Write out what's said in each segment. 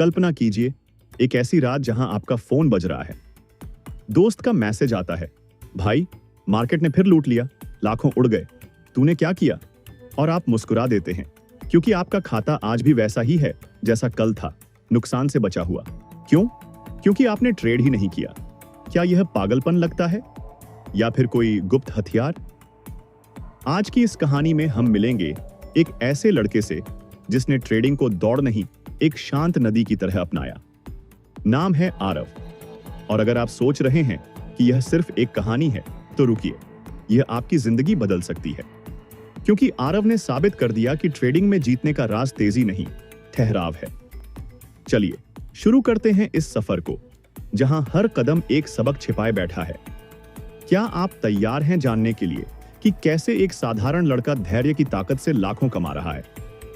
कल्पना कीजिए, एक ऐसी रात जहां आपका फोन बज रहा है, दोस्त का मैसेज आता है, भाई मार्केट ने फिर लूट लिया, लाखों उड़ गए, तूने क्या किया? और आप मुस्कुरा देते हैं क्योंकि आपका खाता आज भी वैसा ही है जैसा कल था, नुकसान से बचा हुआ। क्यों? क्योंकि आपने ट्रेड ही नहीं किया। क्या यह पागलपन लगता है या फिर कोई गुप्त हथियार? आज की इस कहानी में हम मिलेंगे एक ऐसे लड़के से जिसने ट्रेडिंग को दौड़ नहीं, एक शांत नदी की तरह अपनाया। नाम है आरव। और अगर आप सोच रहे हैं कि यह सिर्फ एक कहानी है, तो रुकिए, यह आपकी जिंदगी बदल सकती है। क्योंकि आरव ने साबित कर दिया कि ट्रेडिंग में जीतने का राज तेजी नहीं, ठहराव है। चलिए शुरू करते हैं इस सफर को, जहां हर कदम एक सबक छिपाए बैठा है। क्या आप तैयार हैं जानने के लिए कि कैसे एक साधारण लड़का धैर्य की ताकत से लाखों कमा रहा है,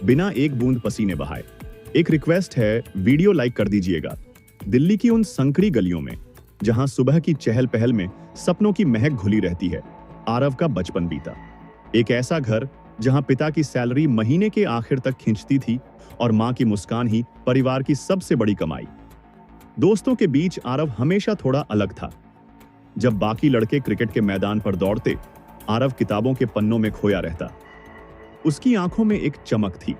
बिना एक बूंद पसीने बहाए? एक रिक्वेस्ट है, वीडियो लाइक कर दीजिएगा। दिल्ली की उन संकड़ी गलियों में जहां सुबह की चहल पहल में सपनों की महक घुली रहती है, आरव का बचपन बीता। एक ऐसा घर जहां पिता की सैलरी महीने के आखिर तक खींचती थी और मां की मुस्कान ही परिवार की सबसे बड़ी कमाई। दोस्तों के बीच आरव हमेशा थोड़ा अलग था। जब बाकी लड़के क्रिकेट के मैदान पर दौड़ते, आरव किताबों के पन्नों में खोया रहता। उसकी आंखों में एक चमक थी,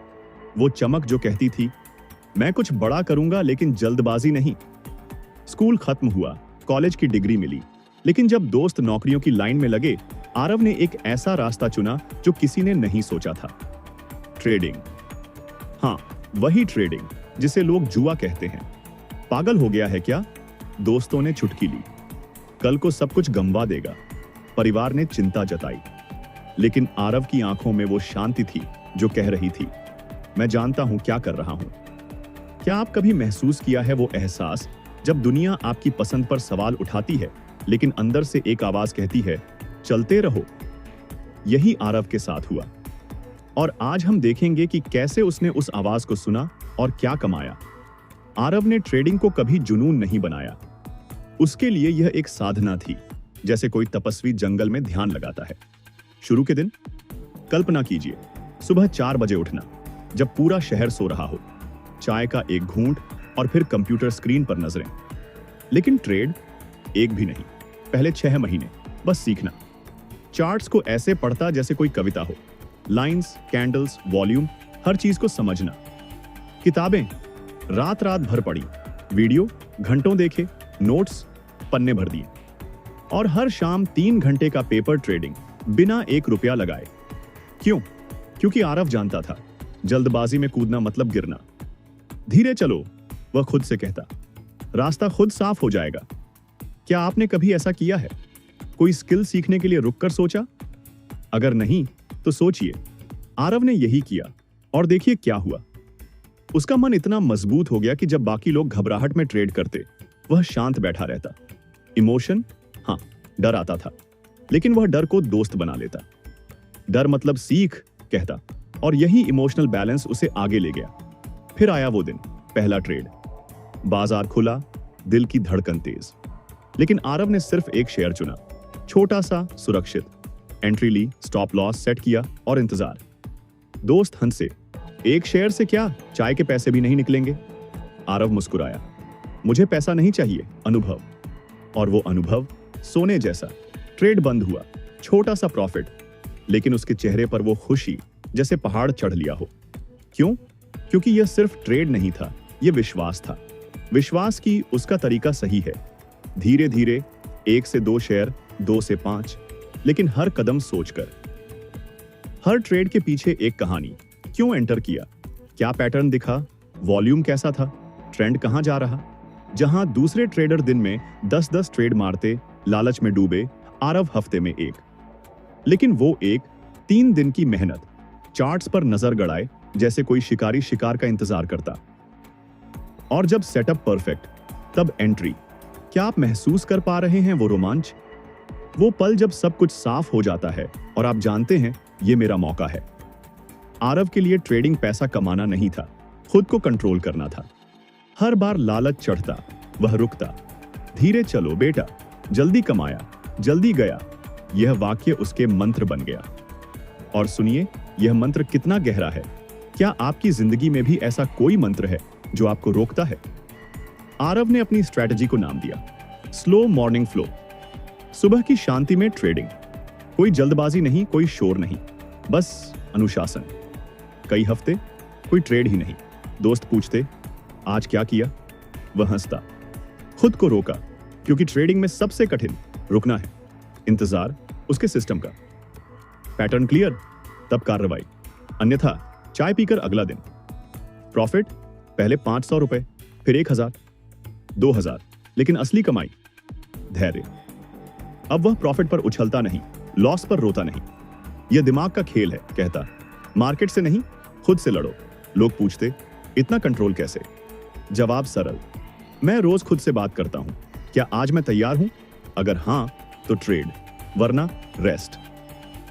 वो चमक जो कहती थी, मैं कुछ बड़ा करूंगा लेकिन जल्दबाजी नहीं। स्कूल खत्म हुआ, कॉलेज की डिग्री मिली, लेकिन जब दोस्त नौकरियों की लाइन में लगे, आरव ने एक ऐसा रास्ता चुना जो किसी ने नहीं सोचा था। ट्रेडिंग। हाँ, वही ट्रेडिंग जिसे लोग जुआ कहते हैं। पागल हो गया है क्या? दोस्तों ने चुटकी ली, कल को सब कुछ गंवा देगा। परिवार ने चिंता जताई, लेकिन आरव की आंखों में वो शांति थी जो कह रही थी, मैं जानता हूं क्या कर रहा हूं। क्या आप कभी महसूस किया है वो एहसास जब दुनिया आपकी पसंद पर सवाल उठाती है, लेकिन अंदर से एक आवाज कहती है, चलते रहो? यही आरव के साथ हुआ। और आज हम देखेंगे कि कैसे उसने उस आवाज को सुना और क्या कमाया। आरव ने ट्रेडिंग को कभी जुनून नहीं बनाया। उसके लिए यह एक साधना थी, जैसे कोई तपस्वी जंगल में ध्यान लगाता है। शुरू के दिन, कल्पना कीजिए, सुबह 4 बजे उठना, जब पूरा शहर सो रहा हो, चाय का एक घूंट और फिर कंप्यूटर स्क्रीन पर नजरें। लेकिन ट्रेड एक भी नहीं। पहले 6 महीने बस सीखना। चार्ट्स को ऐसे पढ़ता जैसे कोई कविता हो, लाइंस, कैंडल्स, वॉल्यूम, हर चीज को समझना। किताबें रात रात भर पढ़ी, वीडियो घंटों देखे, नोट्स पन्ने भर दिए, और हर शाम 3 घंटे का पेपर ट्रेडिंग बिना 1 रुपया लगाए। क्यों? क्योंकि आरव जानता था, जल्दबाजी में कूदना मतलब गिरना। धीरे चलो, वह खुद से कहता, रास्ता खुद साफ हो जाएगा। क्या आपने कभी ऐसा किया है? कोई स्किल सीखने के लिए रुककर सोचा? अगर नहीं तो सोचिए, आरव ने यही किया और देखिए क्या हुआ। उसका मन इतना मजबूत हो गया कि जब बाकी लोग घबराहट में ट्रेड करते, वह शांत बैठा रहता। इमोशन, हाँ, डर आता था, लेकिन वह डर को दोस्त बना लेता। डर मतलब सीख, कहता, और यही इमोशनल बैलेंस उसे आगे ले गया। फिर आया वो दिन, पहला ट्रेड। बाजार खुला, दिल की धड़कन तेज। लेकिन आरव ने सिर्फ एक शेयर चुना, छोटा सा, सुरक्षित। एंट्री ली, स्टॉप लॉस सेट किया और इंतजार। दोस्त हंसे, एक शेयर से क्या, चाय के पैसे भी नहीं निकलेंगे। आरव मुस्कुराया, मुझे पैसा नहीं चाहिए, अनुभव। और वो अनुभव सोने जैसा। ट्रेड बंद हुआ, छोटा सा प्रॉफिट, लेकिन उसके चेहरे पर वो खुशी जैसे पहाड़ चढ़ लिया हो। क्यों? क्योंकि यह सिर्फ ट्रेड नहीं था, यह विश्वास था। विश्वास की उसका तरीका सही है। धीरे धीरे 1 से 2 शेयर, 2 से 5, लेकिन हर कदम सोचकर। हर ट्रेड के पीछे एक कहानी। क्यों एंटर किया? क्या पैटर्न दिखा? वॉल्यूम कैसा था? ट्रेंड कहां जा रहा? जहां दूसरे ट्रेडर दिन में 10-10 ट्रेड मारते, लालच में डूबे, आरव हफ्ते में 1। लेकिन वो 3 दिन की मेहनत, चार्ट्स पर नजर गड़ाए जैसे कोई शिकारी शिकार का इंतजार करता। और जब सेटअप परफेक्ट, तब एंट्री। क्या आप महसूस कर पा रहे हैं वो रोमांच? वो पल जब सब कुछ साफ हो जाता है और आप जानते हैं ये मेरा मौका है। आरव के लिए ट्रेडिंग पैसा कमाना नहीं था, खुद को कंट्रोल करना था। हर बार लालच चढ़ता, वह रुकता। धीरे चलो बेटा, जल्दी कमाया, जल्दी गया। यह वाक्य उसके मंत्र बन गया। और सुनिए, यह मंत्र कितना गहरा है। क्या आपकी जिंदगी में भी ऐसा कोई मंत्र है जो आपको रोकता है? आरव ने अपनी स्ट्रैटेजी को नाम दिया स्लो मॉर्निंग फ्लो। सुबह की शांति में ट्रेडिंग, कोई जल्दबाजी नहीं, कोई शोर नहीं, बस अनुशासन। कई हफ्ते कोई ट्रेड ही नहीं। दोस्त पूछते आज क्या किया, वह हंसता। खुद को रोका, क्योंकि ट्रेडिंग में सबसे कठिन रुकना है। इंतजार उसके सिस्टम का। पैटर्न क्लियर, तब कार्रवाई, अन्यथा चाय पीकर अगला दिन। प्रॉफिट पहले 500 रुपए, फिर 1000, 2000, लेकिन असली कमाई धैर्य। अब वह प्रॉफिट पर उछलता नहीं, लॉस पर रोता नहीं। यह दिमाग का खेल है, कहता मार्केट से नहीं, खुद से लड़ो। लोग पूछते इतना कंट्रोल कैसे? जवाब सरल, मैं रोज खुद से बात करता हूं। क्या आज मैं तैयार हूं? अगर हां तो ट्रेड, वरना रेस्ट।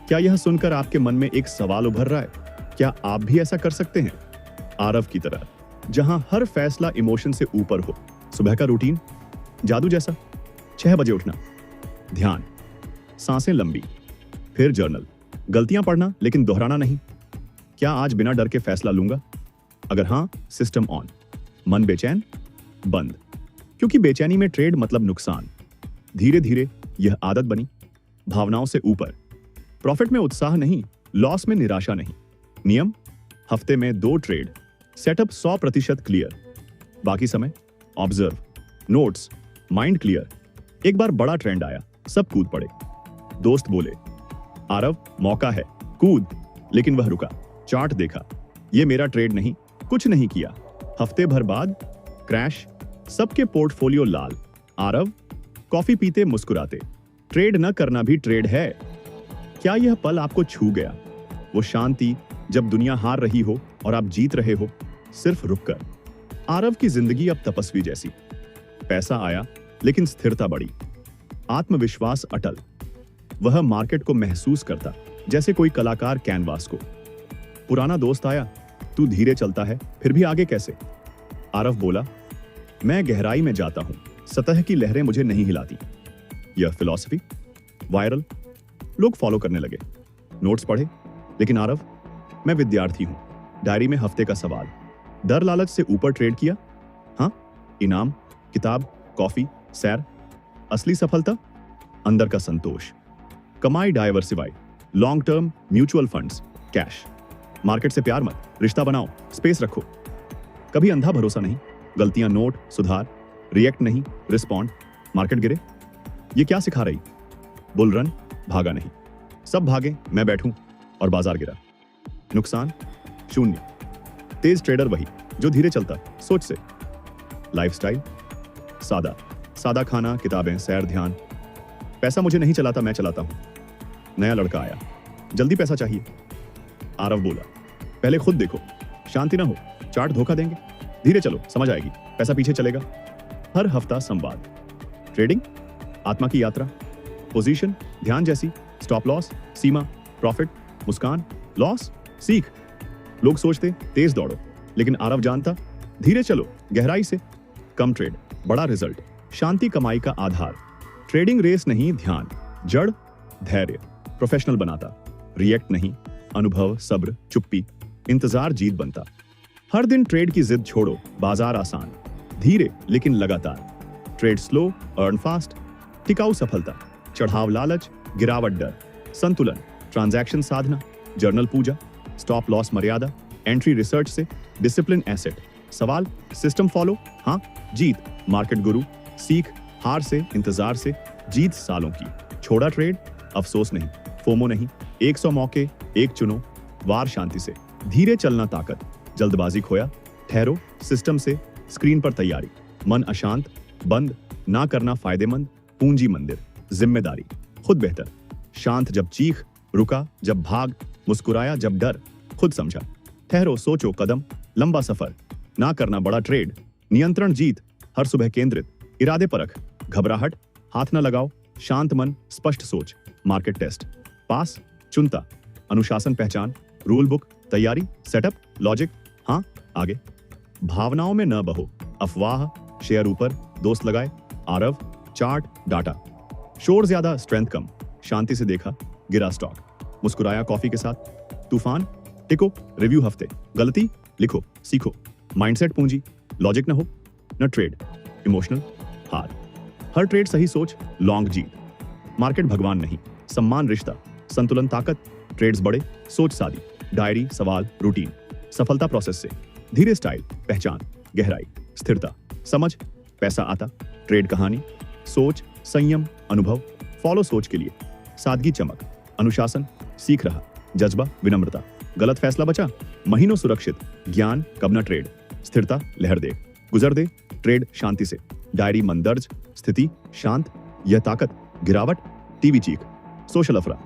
क्या यह सुनकर आपके मन में एक सवाल उभर रहा है? क्या आप भी ऐसा कर सकते हैं? आरव की तरह, जहां हर फैसला इमोशन से ऊपर हो। सुबह का रूटीन जादू जैसा, 6 बजे उठना, ध्यान, सांसें लंबी, फिर जर्नल, गलतियां पढ़ना लेकिन दोहराना नहीं। क्या आज बिना डर के फैसला लूंगा? अगर हां, सिस्टम ऑन। मन बेचैन, बंद, क्योंकि बेचैनी में ट्रेड मतलब नुकसान। धीरे धीरे यह आदत बनी, भावनाओं से ऊपर। प्रॉफिट में उत्साह नहीं, लॉस में निराशा नहीं। नियम, हफ्ते में 2 ट्रेड, सेटअप 100% क्लियर, बाकी समय ऑब्जर्व, नोट्स, माइंड क्लियर। एक बार बड़ा ट्रेंड आया, सब कूद पड़े। दोस्त बोले आरव मौका है, कूद, लेकिन वह रुका, चार्ट देखा, ये मेरा ट्रेड नहीं, कुछ नहीं किया। हफ्ते भर बाद क्रैश, सबके पोर्टफोलियो लाल। आरव कॉफी पीते मुस्कुराते, ट्रेड न करना भी ट्रेड है। क्या यह पल आपको छू गया? वो शांति जब दुनिया हार रही हो और आप जीत रहे हो, सिर्फ रुककर। आरव की जिंदगी अब तपस्वी जैसी। पैसा आया लेकिन स्थिरता बढ़ी, आत्मविश्वास अटल। वह मार्केट को महसूस करता जैसे कोई कलाकार कैनवास को। पुराना दोस्त आया, तू धीरे चलता है, फिर भी आगे कैसे? आरव बोला मैं गहराई में जाता हूं, सतह की लहरें मुझे नहीं हिलाती। यह फिलॉसफी वायरल, लोग फॉलो करने लगे। नोट्स पढ़े, लेकिन आरव मैं विद्यार्थी हूं। डायरी में हफ्ते का सवाल, डर लालच से ऊपर ट्रेड किया? हाँ, इनाम, किताब, कॉफी, सैर। असली सफलता अंदर का संतोष। कमाई diversify, long term mutual funds, cash. Market से प्यार मत, रिश्ता बनाओ, स्पेस रखो। कभी अंधा भरोसा नहीं, गलतियां नोट, सुधार, रिएक्ट नहीं, रिस्पॉन्ड। मार्केट गिरे, ये क्या सिखा रही? बुल रन, भागा नहीं। सब भागे, मैं बैठूं, और बाजार गिरा। नुकसान शून्य। तेज ट्रेडर वही जो धीरे चलता, सोच से। लाइफस्टाइल सादा, सादा खाना, किताबें, सैर, ध्यान। पैसा मुझे नहीं चलाता, मैं चलाता हूं। नया लड़का आया, जल्दी पैसा चाहिए। आरव बोला पहले खुद देखो, शांति ना हो, चार्ट धोखा देंगे। धीरे चलो, समझ आएगी, पैसा पीछे चलेगा। हर हफ्ता संवाद। ट्रेडिंग आत्मा की यात्रा, पोजीशन ध्यान जैसी, स्टॉप लॉस, सीमा, प्रॉफिट, मुस्कान, लॉस, सीख। लोग सोचते तेज दौड़ो, लेकिन आरव जानता धीरे चलो, गहराई से। कम ट्रेड, बड़ा रिजल्ट, शांति कमाई का आधार। ट्रेडिंग रेस नहीं, ध्यान, जड़, धैर्य, प्रोफेशनल बनाता। रिएक्ट नहीं, अनुभव, सब्र, चुप्पी, इंतजार जीत बनता। हर दिन ट्रेड की जिद छोड़ो, बाजार आसान, धीरे लेकिन लगातार। ट्रेड स्लो, अर्न फास्ट, टिकाऊ सफलता। चढ़ाव लालच, गिरावट डर, संतुलन, ट्रांजैक्शन साधना, जर्नल पूजा, स्टॉप लॉस मर्यादा, एंट्री रिसर्च से, डिसिप्लिन एसेट। सवाल सिस्टम फॉलो, हाँ, जीत मार्केट गुरु, सीख हार से, इंतजार से, जीत सालों की। छोड़ा ट्रेड, अफसोस नहीं, फोमो नहीं, 100 मौके, एक चुनो, वार शांति से। धीरे चलना ताकत, जल्दबाजी खोया, ठहरो, सिस्टम से, स्क्रीन पर तैयारी। मन अशांत, बंद ना करना फायदेमंद, पूंजी मंदिर, जिम्मेदारी, खुद बेहतर। शांत जब चीख, रुका जब भाग, मुस्कुराया जब डर, खुद समझा। ठहरो, सोचो, कदम, लंबा सफर, ना करना बड़ा ट्रेड, नियंत्रण जीत, हर सुबह केंद्रित, इरादे परख, घबराहट हाथ न लगाओ, शांत मन, स्पष्ट सोच। मार्केट टेस्ट पास, चुनता, अनुशासन पहचान, रूल बुक, तैयारी, सेटअप, लॉजिक, हाँ, आगे। भावनाओं में न बहो, अफवाह, शेयर ऊपर, दोस्त लगाए, आरव, चार्ट, डाटा। शोर ज्यादा, स्ट्रेंथ कम, शांति से देखा, गिरा स्टॉक, मुस्कुराया कॉफी के साथ। तूफान, टिको, रिव्यू हफ्ते, गलती लिखो, सीखो। माइंडसेट पूंजी, लॉजिक ना हो न ट्रेड, इमोशनल हार। हर ट्रेड सही सोच, लॉन्ग जीत। मार्केट भगवान नहीं, सम्मान रिश्ता, संतुलन ताकत। ट्रेड्स बड़े, सोच सादी, डायरी सवाल रूटीन। सफलता प्रोसेस से, धीरे स्टाइल पहचान, गहराई स्थिरता, समझ पैसा आता। ट्रेड कहानी, सोच संयम अनुभव, फॉलो सोच के लिए, सादगी चमक, अनुशासन सीख रहा, जज्बा विनम्रता, गलत फैसला बचा, महीनों सुरक्षित, ज्ञान कब न ट्रेड, स्थिरता लहर दे गुजर दे, ट्रेड शांति से, डायरी मन दर्ज, स्थिति शांत, यह ताकत, गिरावट टीवी चीख, सोशल अफरा,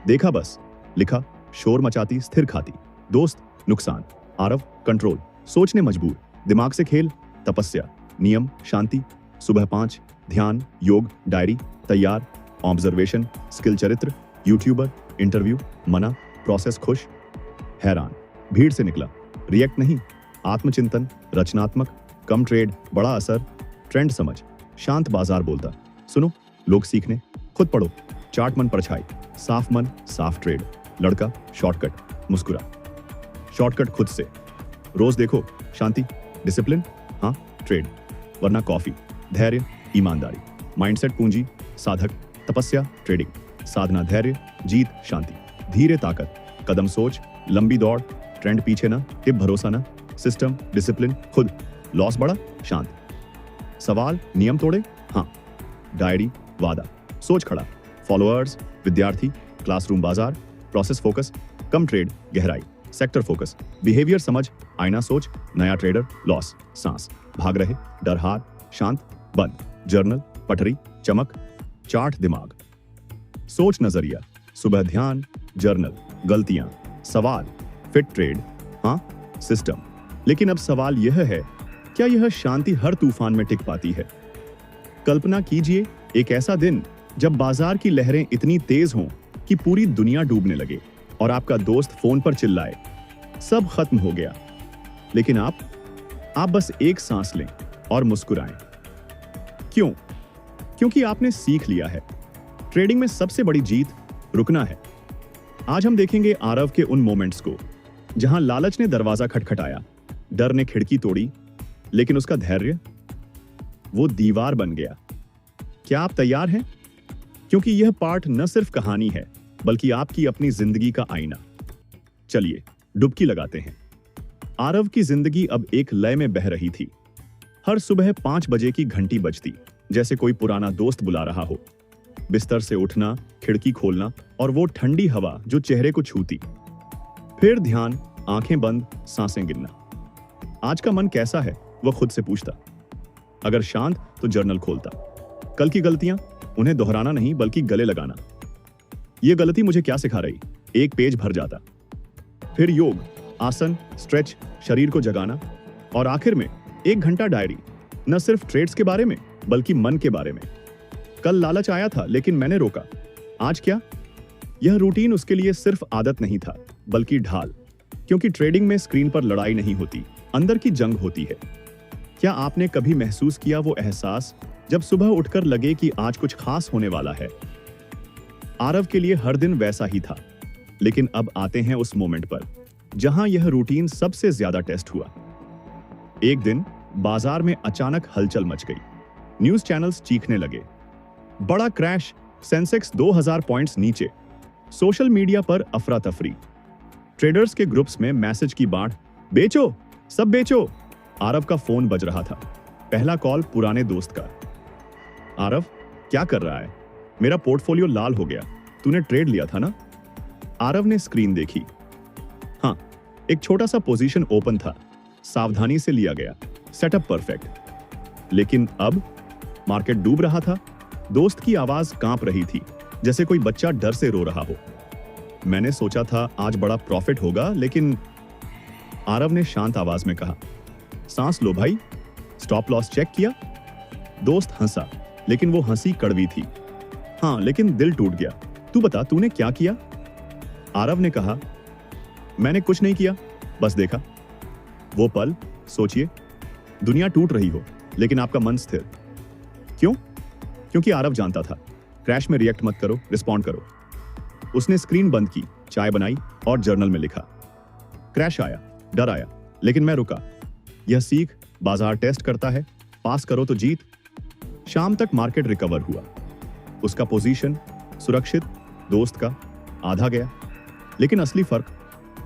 देखा बस लिखा, शोर मचाती स्थिर खाती, दोस्त नुकसान, आरव कंट्रोल, सोचने मजबूर, दिमाग से खेल, तपस्या, नियम शांति, सुबह 5, ध्यान योग डायरी तैयार, ऑब्जर्वेशन स्किल चरित्र, यूट्यूबर इंटरव्यू, मना प्रोसेस खुश, हैरान भीड़ से निकला, रिएक्ट नहीं, आत्मचिंतन रचनात्मक, कम ट्रेड बड़ा असर, ट्रेंड समझ, शांत बाजार बोलता, सुनो लोग सीखने, खुद पढ़ो, चार्ट मन परछाई, साफ मन साफ ट्रेड, लड़का शॉर्टकट मुस्कुरा, शॉर्टकट खुद से, रोज देखो शांति डिसिप्लिन, हाँ ट्रेड वरना कॉफी, धैर्य ईमानदारी, माइंडसेट पूंजी साधक, तपस्या ट्रेडिंग, साधना धैर्य, जीत शांति, धीरे ताकत, कदम सोच, लंबी दौड़, ट्रेंड पीछे ना, टिप भरोसा ना, सिस्टम डिसिप्लिन खुद, लॉस बड़ा शांत, सवाल नियम तोड़े हाँ, डायरी वादा, सोच खड़ा, फॉलोअर्स विद्यार्थी, क्लासरूम बाजार, प्रोसेस फोकस, कम ट्रेड गहराई, सेक्टर फोकस, बिहेवियर समझ, आईना सोच, नया ट्रेडर लॉस, सांस, भाग रहे डर हार, शांत बंद, जर्नल पटरी चमक, चार्ट दिमाग, सोच नजरिया, सुबह ध्यान, जर्नल, गलतियां, सवाल, फिट ट्रेड, हाँ सिस्टम। लेकिन अब सवाल यह है, क्या यह शांति हर तूफान में टिक पाती है? कल्पना कीजिए एक ऐसा दिन जब बाजार की लहरें इतनी तेज हों कि पूरी दुनिया डूबने लगे और आपका दोस्त फोन पर चिल्लाए, सब खत्म हो गया। लेकिन आप बस एक सांस लें और मुस्कुराएं। क्यों? क्योंकि आपने सीख लिया है, ट्रेडिंग में सबसे बड़ी जीत रुकना है। आज हम देखेंगे आरव के उन मोमेंट्स को जहां लालच ने दरवाजा खटखटाया, डर ने खिड़की तोड़ी, लेकिन उसका धैर्य वो दीवार बन गया। क्या आप तैयार हैं? क्योंकि यह पार्ट न सिर्फ कहानी है बल्कि आपकी अपनी जिंदगी का आईना। चलिए डुबकी लगाते हैं। आरव की जिंदगी अब एक लय में बह रही थी। हर सुबह 5 बजे की घंटी बजती, जैसे कोई पुराना दोस्त बुला रहा हो। बिस्तर से उठना, खिड़की खोलना और वो ठंडी हवा जो चेहरे को छूती। फिर ध्यान, आंखें बंद, सांसें गिनना। आज का मन कैसा है वह खुद से पूछता। अगर शांत तो जर्नल खोलता। कल की गलतियां, उन्हें दोहराना नहीं बल्कि गले लगाना। ये गलती मुझे क्या सिखा रही, एक पेज भर जाता। फिर योग, आसन, स्ट्रेच, शरीर को जगाना और आखिर में 1 घंटा डायरी, न सिर्फ ट्रेड्स के बारे में बल्कि मन के बारे में। कल लालच आया था लेकिन मैंने रोका। आज क्या? यह रूटीन उसके लिए सिर्फ आदत नहीं था बल्कि ढाल। क्योंकि ट्रेडिंग में स्क्रीन पर लड़ाई नहीं होती, अंदर की जंग होती है। क्या आपने कभी महसूस किया वो एहसास जब सुबह उठकर लगे कि आज कुछ खास होने वाला है? आरव के लिए हर दिन वैसा ही था। लेकिन अब आते हैं उस मोमेंट पर जहां यह रूटीन सबसे ज्यादा टेस्ट हुआ। एक दिन बाजार में अचानक हलचल मच गई। न्यूज चैनल्स चीखने लगे, बड़ा क्रैश, सेंसेक्स 2000 पॉइंट्स नीचे। सोशल मीडिया पर अफरा तफरी, ट्रेडर्स के ग्रुप्स में मैसेज की बाढ़, बेचो सब बेचो। आरव का फोन बज रहा था। पहला कॉल पुराने दोस्त का। आरव क्या कर रहा है? मेरा पोर्टफोलियो लाल हो गया, तूने ट्रेड लिया था ना? आरव ने स्क्रीन देखी। हाँ, एक छोटा सा पोजीशन ओपन था, सावधानी से लिया गया, सेटअप परफेक्ट। लेकिन अब मार्केट डूब रहा था। दोस्त की आवाज कांप रही थी, जैसे कोई बच्चा डर से रो रहा हो। मैंने सोचा था आज बड़ा प्रॉफिट होगा, लेकिन आरव ने शांत आवाज में कहा, सांस लो भाई, स्टॉप लॉस चेक किया? दोस्त हंसा, लेकिन वो हंसी कड़वी थी। हाँ, लेकिन दिल टूट गया। तू बता, तूने क्या किया? आरव ने कहा, मैंने कुछ नहीं किया, बस देखा। वो पल सोचिए, दुनिया टूट रही हो लेकिन आपका मन स्थिर। क्यों? क्योंकि आरव जानता था, क्रैश में रिएक्ट मत करो, रिस्पॉन्ड करो। उसने स्क्रीन बंद की, चाय बनाई और जर्नल में लिखा, क्रैश आया, डर आया, लेकिन मैं रुका। यह सीख बाजार टेस्ट करता है, पास करो तो जीत। शाम तक मार्केट रिकवर हुआ, उसका पोजीशन सुरक्षित, दोस्त का आधा गया। लेकिन असली फर्क,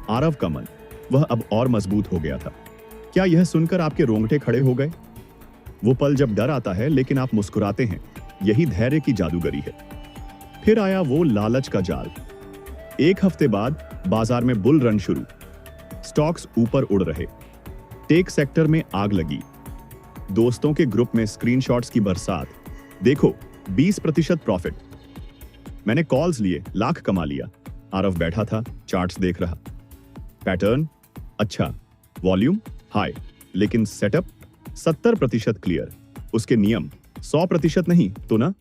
आरव का मन, वह अब और मजबूत हो गया था। क्या यह सुनकर आपके रोंगटे खड़े हो गए? वो पल जब डर आता है लेकिन आप मुस्कुराते हैं, यही धैर्य की जादूगरी है। फिर आया वो लालच का जाल। एक हफ्ते बाद बाजार में बुल रन शुरू, स्टॉक्स ऊपर उड़ रहे, टेक सेक्टर में आग लगी, दोस्तों के ग्रुप में स्क्रीनशॉट्स की बरसात। देखो 20% प्रॉफिट। मैंने कॉल्स लिए, लाख कमा लिया। आरव बैठा था, चार्ट्स देख रहा। पैटर्न अच्छा, वॉल्यूम हाई, लेकिन सेटअप 70% क्लियर। उसके नियम 100% नहीं तो ना।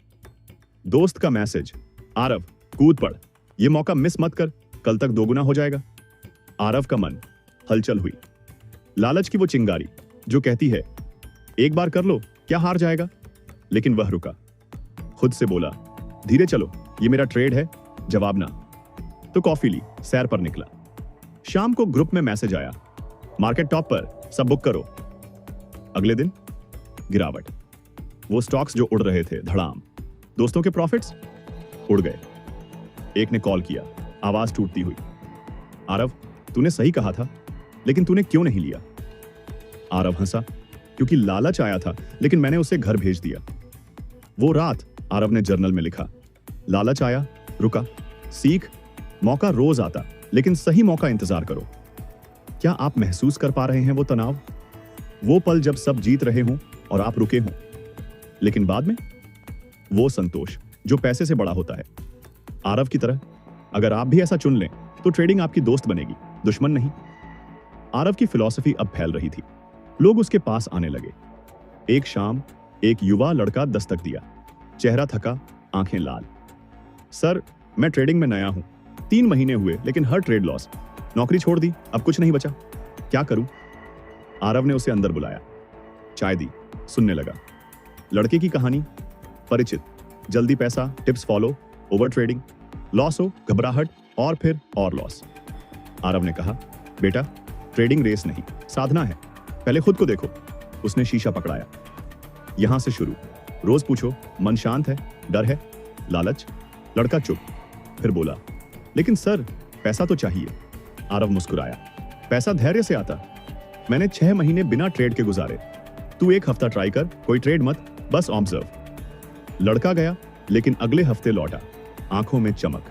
दोस्त का मैसेज, आरव कूद पड़, ये मौका मिस मत कर, कल तक दोगुना हो जाएगा। आरव का मन, हलचल हुई। लालच की वो चिंगारी जो कहती है एक बार कर लो, क्या हार जाएगा। लेकिन वह रुका, खुद से बोला धीरे चलो, ये मेरा ट्रेड है, जवाब ना। तो कॉफी ली, सैर पर निकला। शाम को ग्रुप में मैसेज आया, मार्केट टॉप पर, सब बुक करो। अगले दिन गिरावट, वो स्टॉक्स जो उड़ रहे थे धड़ाम, दोस्तों के प्रॉफिट्स उड़ गए। एक ने कॉल किया, आवाज टूटती हुई, आरव तूने सही कहा था, लेकिन तूने क्यों नहीं लिया। आरव हंसा, क्योंकि लालच आया था, लेकिन मैंने उसे घर भेज दिया। वो रात आरव ने जर्नल में लिखा, लालच आया, रुका, सीख, मौका रोज आता, लेकिन सही मौका इंतजार करो। क्या आप महसूस कर पा रहे हैं वो तनाव, वो पल जब सब जीत रहे हों और आप रुके हों, लेकिन बाद में वो संतोष जो पैसे से बड़ा होता है। आरव की तरह अगर आप भी ऐसा चुन लें तो ट्रेडिंग आपकी दोस्त बनेगी, दुश्मन नहीं। आरव की फिलॉसफी अब फैल रही थी, लोग उसके पास आने लगे। एक शाम एक युवा लड़का दस्तक दिया, चेहरा थका, आंखें लाल। सर मैं ट्रेडिंग में नया हूं, 3 महीने हुए, लेकिन हर ट्रेड लॉस, नौकरी छोड़ दी, अब कुछ नहीं बचा, क्या करूं। आरव ने उसे अंदर बुलाया, चाय दी, सुनने लगा। लड़के की कहानी परिचित, जल्दी पैसा, tips follow, over trading, loss हो, घबराहट और फिर और लॉस। आरव ने कहा, बेटा ट्रेडिंग रेस नहीं, साधना है, पहले खुद को देखो। उसने शीशा पकड़ाया, यहां से शुरू, रोज पूछो, मन शांत है, डर है, लालच। लड़का चुप, फिर बोला, लेकिन सर पैसा तो चाहिए। आरव मुस्कुराया, पैसा धैर्य से आता, मैंने 6 महीने बिना ट्रेड के गुजारे, तू 1 हफ्ता ट्राई कर, कोई ट्रेड मत, बस ऑब्जर्व। लड़का गया, लेकिन अगले हफ्ते लौटा, आंखों में चमक।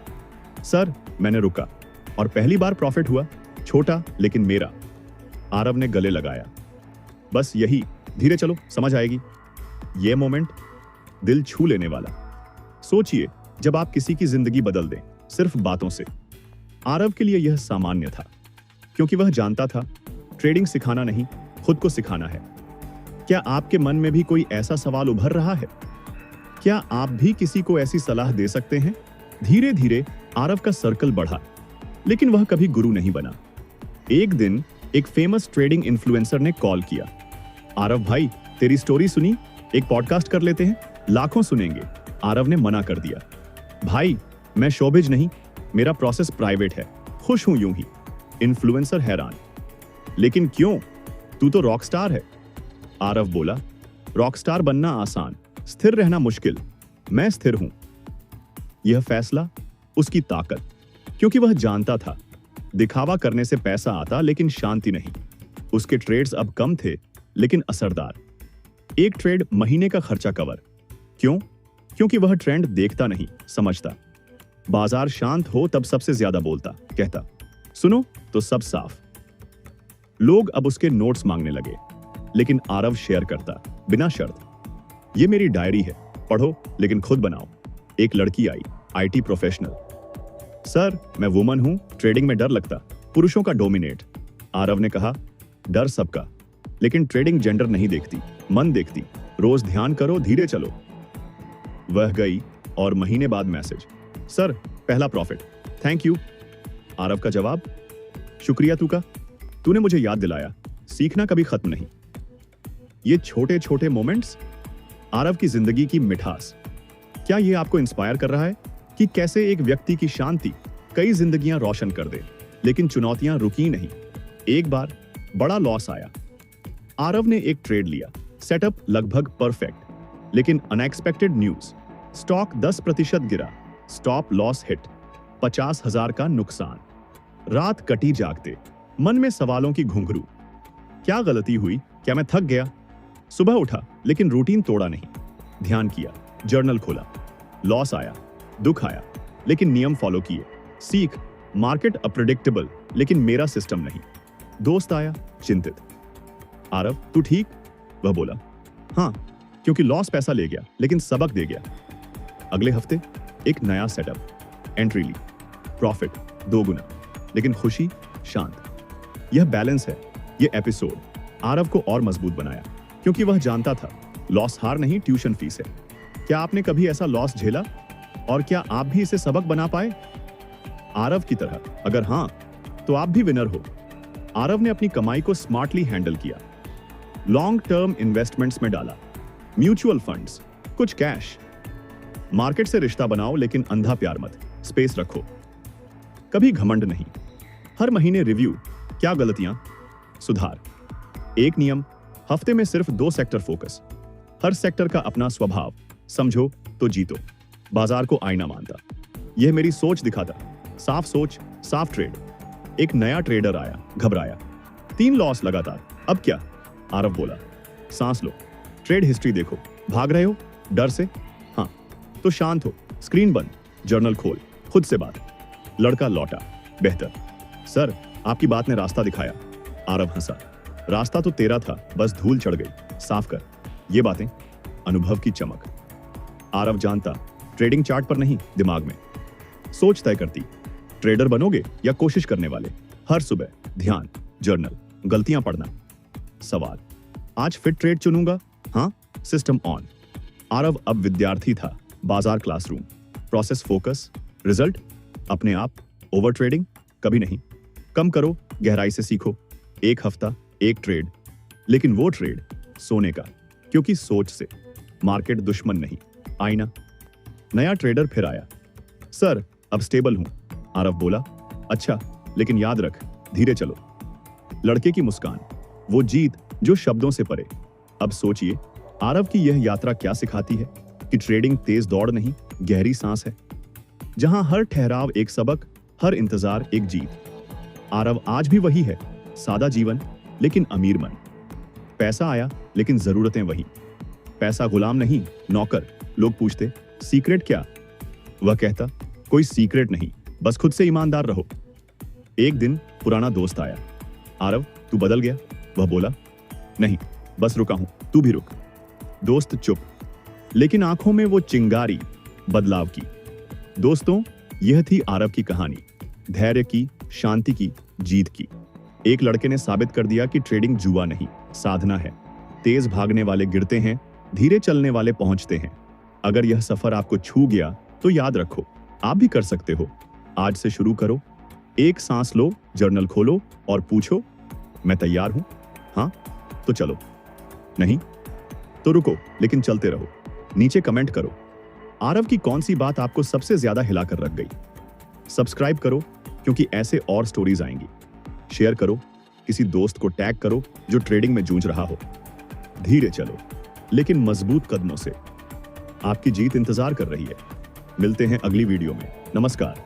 सर मैंने रुका और पहली बार प्रॉफिट हुआ, छोटा लेकिन मेरा। आरव ने गले लगाया, बस यही, धीरे चलो, समझ आएगी। ये मोमेंट दिल छू लेने वाला। सोचिए जब आप किसी की जिंदगी बदल दें सिर्फ बातों से। आरव के लिए यह सामान्य था, क्योंकि वह जानता था ट्रेडिंग सिखाना नहीं, खुद को सिखाना है। क्या आपके मन में भी कोई ऐसा सवाल उभर रहा है? क्या आप भी किसी को ऐसी सलाह दे सकते हैं? धीरे धीरे आरव का सर्कल बढ़ा, लेकिन वह कभी गुरु नहीं बना। एक दिन एक फेमस ट्रेडिंग इन्फ्लुएंसर ने कॉल किया, आरव भाई तेरी स्टोरी सुनी, एक पॉडकास्ट कर लेते हैं, लाखों सुनेंगे। आरव ने मना कर दिया, भाई मैं शोबिज नहीं, मेरा प्रोसेस प्राइवेट है, खुश हूं यूं ही। इन्फ्लुएंसर हैरान, लेकिन क्यों, तू तो रॉकस्टार है। आरव बोला, रॉकस्टार बनना आसान, स्थिर रहना मुश्किल, मैं स्थिर हूं। यह फैसला, उसकी ताकत, क्योंकि वह जानता था दिखावा करने से पैसा आता लेकिन शांति नहीं। उसके ट्रेड्स अब कम थे लेकिन असरदार। एक ट्रेड महीने का खर्चा कवर। क्यों? क्योंकि वह ट्रेंड देखता नहीं, समझता। बाजार शांत हो तब सबसे ज्यादा बोलता, कहता, सुनो तो सब साफ। लोग अब उसके नोट्स मांगने लगे, लेकिन आरव शेयर करता, बिना शर्त। ये मेरी डायरी है, पढ़ो लेकिन खुद बनाओ। एक लड़की आई, आईटी प्रोफेशनल। सर मैं वुमन हूं, ट्रेडिंग में डर लगता, पुरुषों का डोमिनेट। आरव ने कहा, डर सबका, लेकिन ट्रेडिंग जेंडर नहीं देखती, मन देखती। रोज ध्यान करो, धीरे चलो। वह गई और महीने बाद मैसेज, सर पहला प्रॉफिट, थैंक यू। आरव का जवाब, शुक्रिया तू का, तूने मुझे याद दिलाया, सीखना कभी खत्म नहीं। ये छोटे छोटे मोमेंट्स, आरव की जिंदगी की मिठास। क्या ये आपको इंस्पायर कर रहा है कि कैसे एक व्यक्ति की शांति कई जिंदगियां रोशन कर दे, लेकिन चुनौतियां रुकी नहीं। एक बार बड़ा लॉस आया, आरव ने एक ट्रेड लिया, सेटअप लगभग परफेक्ट, लेकिन अनएक्सपेक्टेड न्यूज, स्टॉक 10% गिरा, स्टॉप लॉस हिट, 50,000 का नुकसान। रात कटी जागते, मन में सवालों की घुंघरू। क्या गलती हुई? क्या मैं थक गया? सुबह उठा लेकिन रूटीन तोड़ा नहीं। ध्यान किया, जर्नल खोला, लॉस आया, दुख आया, लेकिन नियम फॉलो किए। सीख, मार्केट अप्रेडिक्टेबल, लेकिन मेरा सिस्टम नहीं। दोस्त आया, चिंतित, आरव तू ठीक? वह बोला, हाँ, क्योंकि लॉस पैसा ले गया लेकिन सबक दे गया। अगले हफ्ते एक नया सेटअप, एंट्री ली, प्रॉफिट 2 गुना, लेकिन खुशी शांत। यह बैलेंस है। यह एपिसोड आरव को और मजबूत बनाया, क्योंकि वह जानता था लॉस हार नहीं, ट्यूशन फीस है। क्या आपने कभी ऐसा लॉस झेला? और क्या आप भी इसे सबक बना पाए आरव की तरह? अगर हाँ, तो आप भी विनर हो। आरव ने अपनी कमाई को स्मार्टली हैंडल किया। लॉन्ग टर्म इन्वेस्टमेंट्स में डाला, म्यूचुअल फंड्स, कुछ कैश। मार्केट से रिश्ता बनाओ, लेकिन अंधा प्यार मत, स्पेस रखो। कभी घमंड नहीं। हर महीने रिव्यू, क्या गलतियां, सुधार। एक नियम, हफ्ते में सिर्फ 2 सेक्टर फोकस। हर सेक्टर का अपना स्वभाव, समझो तो जीतो। बाजार को आईना मानता। यह मेरी सोच दिखाता। साफ सोच, साफ ट्रेड। एक नया ट्रेडर आया, घबराया। 3 लॉस लगातार। अब क्या? आरव बोला, सांस लो, ट्रेड हिस्ट्री देखो। भाग रहे हो डर से? हाँ, तो शांत हो, स्क्रीन बंद, जर्नल खोल, खुद से बात। लड़का लौटा, बेहतर। सर, आपकी बात ने रास्ता दिखाया। आरव हंसा, रास्ता तो तेरा था, बस धूल चढ़ गई, साफ कर। ये बातें अनुभव की चमक। आरव जानता, ट्रेडिंग चार्ट पर नहीं, दिमाग में। सोच तय करती, ट्रेडर बनोगे या कोशिश करने वाले। हर सुबह ध्यान, जर्नल, गलतियां पढ़ना। सवाल, आज फिट ट्रेड चुनूंगा? हाँ, सिस्टम ऑन। आरव अब विद्यार्थी था, बाजार क्लासरूम। प्रोसेस फोकस, रिजल्ट अपने आप। ओवर ट्रेडिंग कभी नहीं। कम करो, गहराई से सीखो। 1 हफ्ता, 1 ट्रेड, लेकिन वो ट्रेड सोने का, क्योंकि सोच से। मार्केट दुश्मन नहीं, आईना। नया ट्रेडर फिर आया। सर, अब स्टेबल हूं। आरव बोला, अच्छा, लेकिन याद रख, धीरे चलो। लड़के की मुस्कान, वो जीत जो शब्दों से परे। अब सोचिए, आरव की यह यात्रा क्या सिखाती है कि ट्रेडिंग तेज दौड़ नहीं, गहरी सांस है, जहां हर ठहराव एक सबक, हर इंतजार एक जीत। आरव आज भी वही है, सादा जीवन लेकिन अमीर मन। पैसा आया लेकिन जरूरतें वही। पैसा गुलाम नहीं, नौकर। लोग पूछते, सीक्रेट क्या? वह कहता, कोई सीक्रेट नहीं, बस खुद से ईमानदार रहो। एक दिन पुराना दोस्त आया। आरव, तू बदल गया? वह बोला, नहीं, बस रुका हूं, तू भी रुक। दोस्त चुप, लेकिन आंखों में वो चिंगारी बदलाव की। दोस्तों, यह थी आरव की कहानी, धैर्य की, शांति की, जीत की। एक लड़के ने साबित कर दिया कि ट्रेडिंग जुआ नहीं, साधना है। तेज भागने वाले गिरते हैं, धीरे चलने वाले पहुंचते हैं। अगर यह सफर आपको छू गया तो याद रखो, आप भी कर सकते हो। आज से शुरू करो। एक सांस लो, जर्नल खोलो और पूछो, मैं तैयार हूं? हाँ, तो चलो। नहीं तो रुको, लेकिन चलते रहो। नीचे कमेंट करो, आरव की कौन सी बात आपको सबसे ज्यादा हिलाकर रख गई। सब्सक्राइब करो, क्योंकि ऐसे और स्टोरीज आएंगी। शेयर करो, किसी दोस्त को टैग करो जो ट्रेडिंग में जूझ रहा हो। धीरे चलो, लेकिन मजबूत कदमों से। आपकी जीत इंतजार कर रही है। मिलते हैं अगली वीडियो में। नमस्कार।